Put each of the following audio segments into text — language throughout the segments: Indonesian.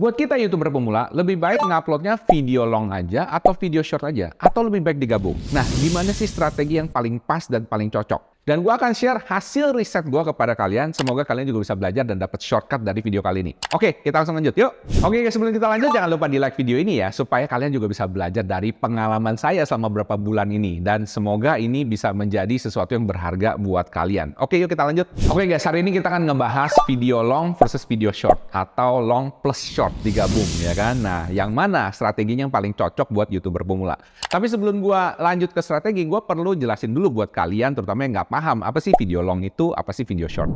Buat kita YouTuber pemula, lebih baik nguploadnya video long aja atau video short aja, atau lebih baik digabung. Nah, gimana sih strategi yang paling pas dan paling cocok? Dan gue akan share hasil riset gue kepada kalian. Semoga kalian juga bisa belajar dan dapat shortcut dari video kali ini. Oke, kita langsung lanjut yuk. Oke, sebelum kita lanjut, jangan lupa di like video ini ya, supaya kalian juga bisa belajar dari pengalaman saya selama beberapa bulan ini. Dan semoga ini bisa menjadi sesuatu yang berharga buat kalian. Oke, yuk kita lanjut. Oke guys, hari ini kita akan ngebahas video long versus video short, atau long plus short digabung, ya kan? Nah, yang mana strateginya yang paling cocok buat YouTuber pemula? Tapi sebelum gue lanjut ke strategi, gue perlu jelasin dulu buat kalian, terutama yang nggak paham apa sih video long itu, apa sih video short.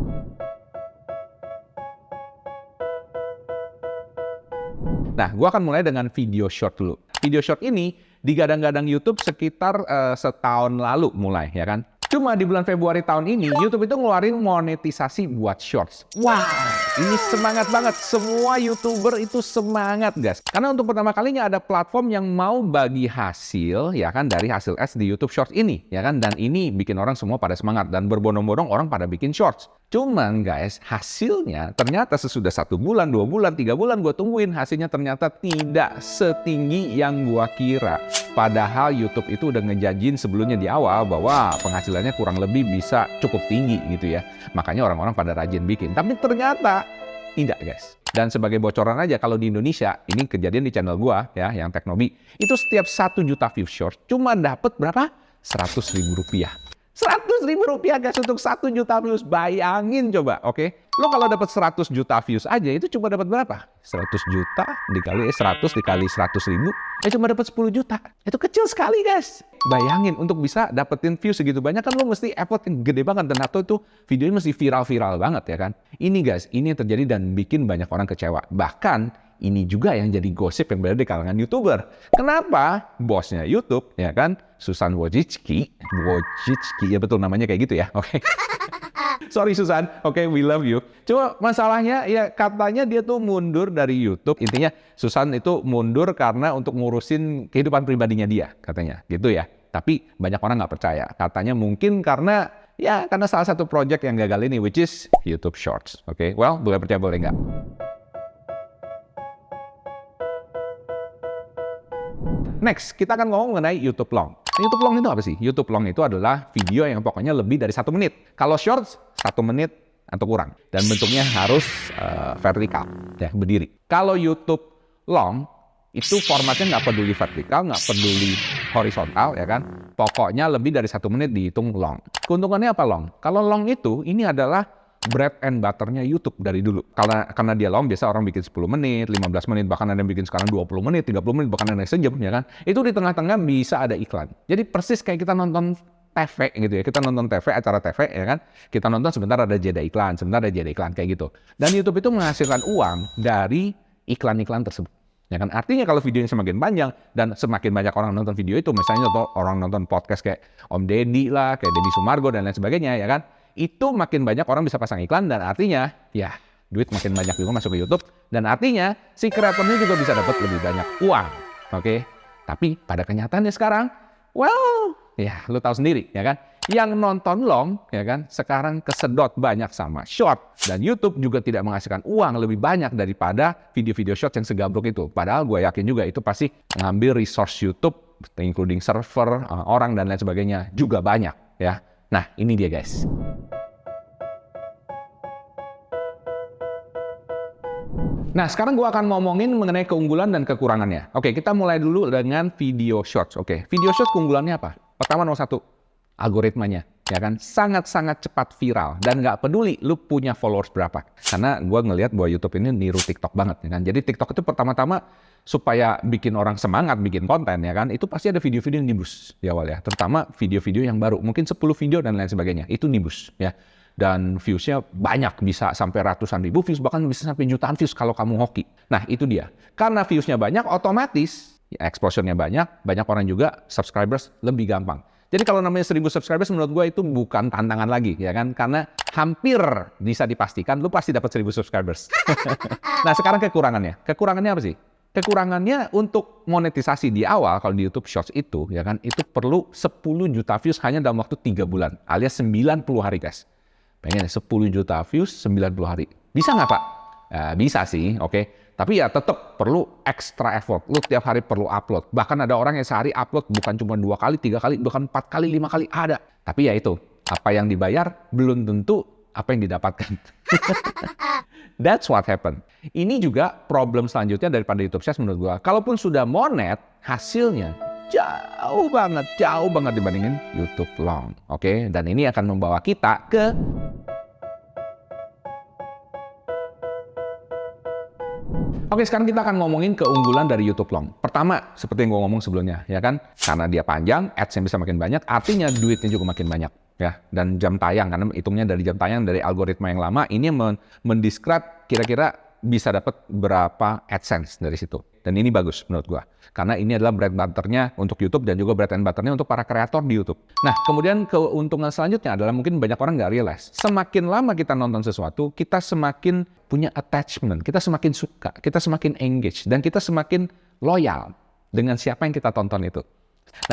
Nah, gue akan mulai dengan video short dulu. Video short ini digadang-gadang YouTube sekitar setahun lalu mulai, ya kan? Cuma di bulan Februari tahun ini, YouTube itu ngeluarin monetisasi buat shorts. Wah, ini semangat banget. Semua YouTuber itu semangat, guys. Karena untuk pertama kalinya ada platform yang mau bagi hasil, ya kan, dari hasil ads di YouTube Shorts ini, ya kan. Dan ini bikin orang semua pada semangat dan berbondong-bondong orang pada bikin shorts. Cuman guys, hasilnya ternyata sesudah 1 bulan, 2 bulan, 3 bulan gue tungguin, hasilnya ternyata tidak setinggi yang gue kira. Padahal YouTube itu udah ngejanjiin sebelumnya di awal bahwa penghasilannya kurang lebih bisa cukup tinggi gitu ya. Makanya orang-orang pada rajin bikin. Tapi ternyata tidak guys. Dan sebagai bocoran aja, kalau di Indonesia, ini kejadian di channel gua ya, yang Teknobi, itu setiap 1 juta views short cuma dapat berapa? 100.000 rupiah. 100.000 rupiah guys untuk 1 juta views. Bayangin coba, oke? Lo kalau dapat 100 juta views aja itu cuma dapat berapa? 100 juta dikali 100 dikali 100.000, cuma dapat 10 juta. Itu kecil sekali guys. Bayangin untuk bisa dapetin views segitu banyak kan lo mesti effort yang gede banget, dan atau itu videonya mesti viral-viral banget ya kan. Ini guys, ini yang terjadi dan bikin banyak orang kecewa. Bahkan ini juga yang jadi gosip yang berada di kalangan YouTuber. Kenapa? Bosnya YouTube, ya kan, Susan Wojcicki, ya betul namanya kayak gitu ya, oke. Sorry Susan, oke, we love you. Cuma masalahnya ya katanya dia tuh mundur dari YouTube. Intinya Susan itu mundur karena untuk ngurusin kehidupan pribadinya dia, katanya, gitu ya. Tapi banyak orang nggak percaya. Katanya mungkin karena salah satu project yang gagal ini, which is YouTube Shorts, oke. Well, boleh percaya boleh nggak. Next, kita akan ngomong mengenai YouTube Long. YouTube Long itu apa sih? YouTube Long itu adalah video yang pokoknya lebih dari 1 menit. Kalau Shorts, 1 menit atau kurang. Dan bentuknya harus vertikal, ya, berdiri. Kalau YouTube Long, itu formatnya nggak peduli vertikal, nggak peduli horizontal, ya kan? Pokoknya lebih dari 1 menit dihitung long. Keuntungannya apa long? Kalau long itu, ini adalah bread and butter-nya YouTube dari dulu. Karena dia long, biasa orang bikin 10 menit, 15 menit, bahkan ada yang bikin sekarang 20 menit, 30 menit, bahkan ada yang sejam, ya kan? Itu di tengah-tengah bisa ada iklan. Jadi persis kayak kita nonton TV gitu ya. Kita nonton TV, acara TV, ya kan? Kita nonton sebentar ada jeda iklan, sebentar ada jeda iklan, kayak gitu. Dan YouTube itu menghasilkan uang dari iklan-iklan tersebut. Ya kan? Artinya kalau videonya semakin panjang dan semakin banyak orang nonton video itu, misalnya orang nonton podcast kayak Om Deddy lah, kayak Deddy Sumargo dan lain sebagainya, ya kan? Itu makin banyak orang bisa pasang iklan, dan artinya ya duit makin banyak juga masuk ke YouTube, dan artinya si kreatornya juga bisa dapat lebih banyak uang. Oke? Tapi pada kenyataannya sekarang, well, ya lu tahu sendiri ya kan, yang nonton long ya kan sekarang kesedot banyak sama short, dan YouTube juga tidak menghasilkan uang lebih banyak daripada video-video short yang segabruk itu. Padahal gue yakin juga itu pasti ngambil resource YouTube, including server, orang dan lain sebagainya juga banyak ya. Nah, ini dia guys. Nah, sekarang gue akan ngomongin mengenai keunggulan dan kekurangannya. Oke, kita mulai dulu dengan video shorts. Oke, video shorts keunggulannya apa? Pertama, nomor 1, algoritmanya. Ya kan, sangat-sangat cepat viral. Dan nggak peduli lu punya followers berapa. Karena gue ngelihat bahwa YouTube ini niru TikTok banget. Ya kan? Jadi TikTok itu pertama-tama supaya bikin orang semangat bikin konten, ya kan, itu pasti ada video-video yang nibus di awal ya. Terutama video-video yang baru. Mungkin 10 video dan lain sebagainya. Itu nibus ya. Dan views-nya banyak, bisa sampai ratusan ribu views, bahkan bisa sampai jutaan views kalau kamu hoki. Nah, itu dia. Karena views-nya banyak, otomatis ya, exposure-nya banyak orang juga subscribers lebih gampang. Jadi kalau namanya 1.000 subscribers menurut gue itu bukan tantangan lagi, ya kan? Karena hampir bisa dipastikan lu pasti dapat 1.000 subscribers. Nah, sekarang kekurangannya. Kekurangannya apa sih? Kekurangannya untuk monetisasi di awal, kalau di YouTube Shorts itu, ya kan, itu perlu 10 juta views hanya dalam waktu 3 bulan, alias 90 hari, guys. Pengen 10 juta views 90 hari. Bisa nggak, Pak? Bisa sih, oke. Tapi ya tetap perlu extra effort. Lu tiap hari perlu upload. Bahkan ada orang yang sehari upload bukan cuma 2 kali, 3 kali, bahkan 4 kali, 5 kali ada. Tapi ya itu, apa yang dibayar belum tentu apa yang didapatkan. That's what happened. Ini juga problem selanjutnya daripada YouTube Shorts menurut gua. Kalaupun sudah monet, hasilnya jauh banget dibandingin YouTube Long. Oke, dan ini akan membawa kita ke Oke, sekarang kita akan ngomongin keunggulan dari YouTube Long. Pertama, seperti yang gue ngomong sebelumnya, ya kan? Karena dia panjang, ads-nya bisa makin banyak, artinya duitnya juga makin banyak. Ya, dan jam tayang, karena hitungnya dari jam tayang, dari algoritma yang lama, ini mendescribe kira-kira bisa dapat berapa AdSense dari situ. Dan ini bagus menurut gua. Karena ini adalah bread butternya untuk YouTube dan juga bread and butternya untuk para kreator di YouTube. Nah, kemudian keuntungan selanjutnya adalah mungkin banyak orang nggak realize. Semakin lama kita nonton sesuatu, kita semakin punya attachment, kita semakin suka, kita semakin engage, dan kita semakin loyal dengan siapa yang kita tonton itu.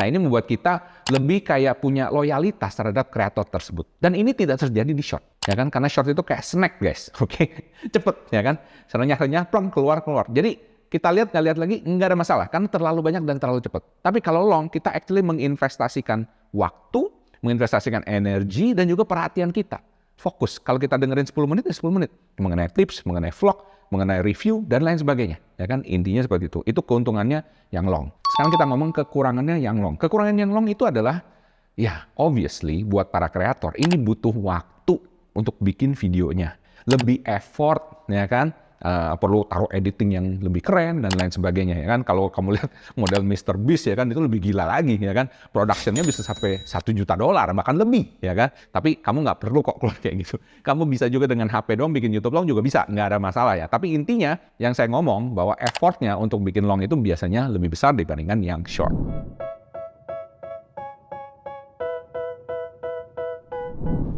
Nah, ini membuat kita lebih kayak punya loyalitas terhadap kreator tersebut. Dan ini tidak terjadi di short, ya kan? Karena short itu kayak snack, guys. Oke, cepet, ya kan? Renyah-renyah, plong, keluar. Jadi, kita lihat, nggak lihat lagi, nggak ada masalah. Karena terlalu banyak dan terlalu cepet. Tapi kalau long, kita actually menginvestasikan waktu, menginvestasikan energi, dan juga perhatian kita. Fokus. Kalau kita dengerin 10 menit, ya 10 menit. Mengenai tips, mengenai vlog, mengenai review, dan lain sebagainya. Ya kan, intinya seperti itu. Itu keuntungannya yang long. Sekarang kita ngomong kekurangannya yang long. Kekurangan yang long itu adalah, ya obviously buat para kreator, ini butuh waktu untuk bikin videonya. Lebih effort, ya kan. Perlu taruh editing yang lebih keren dan lain sebagainya, ya kan. Kalau kamu lihat model Mr. Beast, ya kan, itu lebih gila lagi, ya kan. Productionnya bisa sampai $1 juta, bahkan lebih, ya kan. Tapi kamu nggak perlu kok keluar kayak gitu. Kamu bisa juga dengan HP doang bikin YouTube Long juga bisa, nggak ada masalah ya. Tapi intinya yang saya ngomong bahwa effortnya untuk bikin long itu biasanya lebih besar dibandingkan yang short.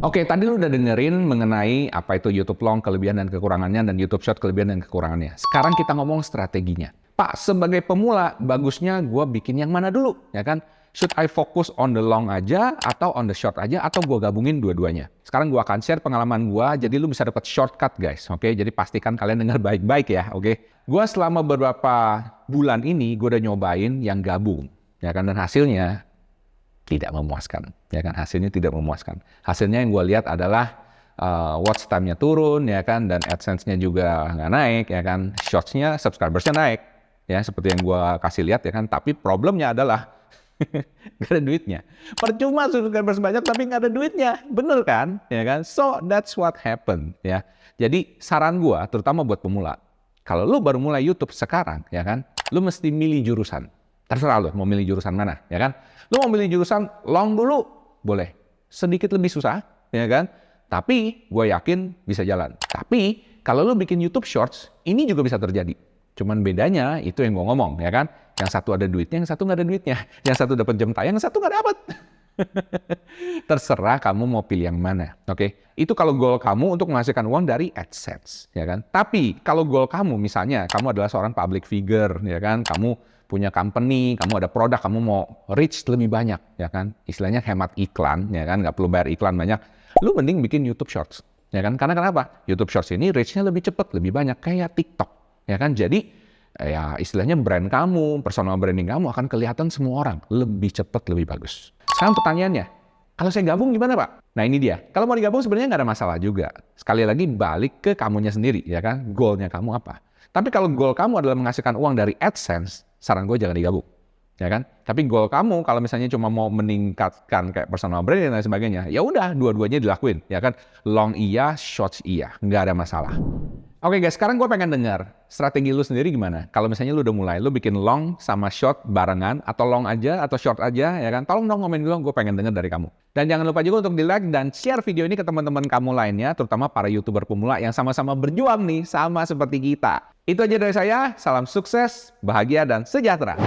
Oke, tadi lu udah dengerin mengenai apa itu YouTube Long, kelebihan dan kekurangannya, dan YouTube Short, kelebihan dan kekurangannya. Sekarang kita ngomong strateginya. Pak, sebagai pemula, bagusnya gue bikin yang mana dulu, ya kan? Should I focus on the long aja, atau on the short aja, atau gue gabungin dua-duanya? Sekarang gue akan share pengalaman gue, jadi lu bisa dapat shortcut, guys. Oke, jadi pastikan kalian dengar baik-baik ya, oke? Gue selama beberapa bulan ini, gue udah nyobain yang gabung, ya kan? Dan hasilnya tidak memuaskan, ya kan? Hasilnya tidak memuaskan. Hasilnya yang gue lihat adalah watch time-nya turun, ya kan? Dan AdSense-nya juga nggak naik, ya kan? Shorts-nya, subscribers-nya naik, ya seperti yang gue kasih lihat, ya kan? Tapi problemnya adalah nggak ada duitnya. Percuma subscribers banyak tapi nggak ada duitnya, bener kan? Ya kan? So that's what happened, ya. Jadi saran gue, terutama buat pemula, kalau lu baru mulai YouTube sekarang, ya kan? Lu mesti milih jurusan. Terserah lu mau milih jurusan mana, ya kan? Lu mau milih jurusan long dulu, boleh. Sedikit lebih susah, ya kan? Tapi gue yakin bisa jalan. Tapi kalau lu bikin YouTube Shorts, ini juga bisa terjadi. Cuman bedanya itu yang gue ngomong, ya kan? Yang satu ada duitnya, yang satu nggak ada duitnya. Yang satu dapat jam tayang, yang satu nggak dapat. Terserah kamu mau pilih yang mana, oke? Itu kalau goal kamu untuk menghasilkan uang dari AdSense, ya kan? Tapi kalau goal kamu, misalnya kamu adalah seorang public figure, ya kan? Kamu punya company, kamu ada produk, kamu mau reach lebih banyak, ya kan? Istilahnya hemat iklan, ya kan? Nggak perlu bayar iklan banyak. Lu mending bikin YouTube Shorts, ya kan? Karena kenapa? YouTube Shorts ini reach-nya lebih cepat, lebih banyak, kayak TikTok, ya kan? Jadi ya istilahnya brand kamu, personal branding kamu akan kelihatan semua orang lebih cepat, lebih bagus. Sekarang pertanyaannya, kalau saya gabung gimana, Pak? Nah ini dia, kalau mau digabung sebenarnya nggak ada masalah juga. Sekali lagi balik ke kamunya sendiri, ya kan? Goalnya kamu apa? Tapi kalau goal kamu adalah menghasilkan uang dari AdSense, saran gue jangan digabung, ya kan? Tapi goal kamu kalau misalnya cuma mau meningkatkan kayak personal branding dan lain sebagainya, ya udah dua-duanya dilakuin, ya kan? Long iya, shorts iya, nggak ada masalah. Oke guys, sekarang gue pengen dengar strategi lu sendiri gimana? Kalau misalnya lu udah mulai, lu bikin long sama short barengan, atau long aja, atau short aja, ya kan? Tolong dong komen dulu, gue pengen dengar dari kamu. Dan jangan lupa juga untuk di-like dan share video ini ke teman-teman kamu lainnya, terutama para YouTuber pemula yang sama-sama berjuang nih, sama seperti kita. Itu aja dari saya, salam sukses, bahagia, dan sejahtera.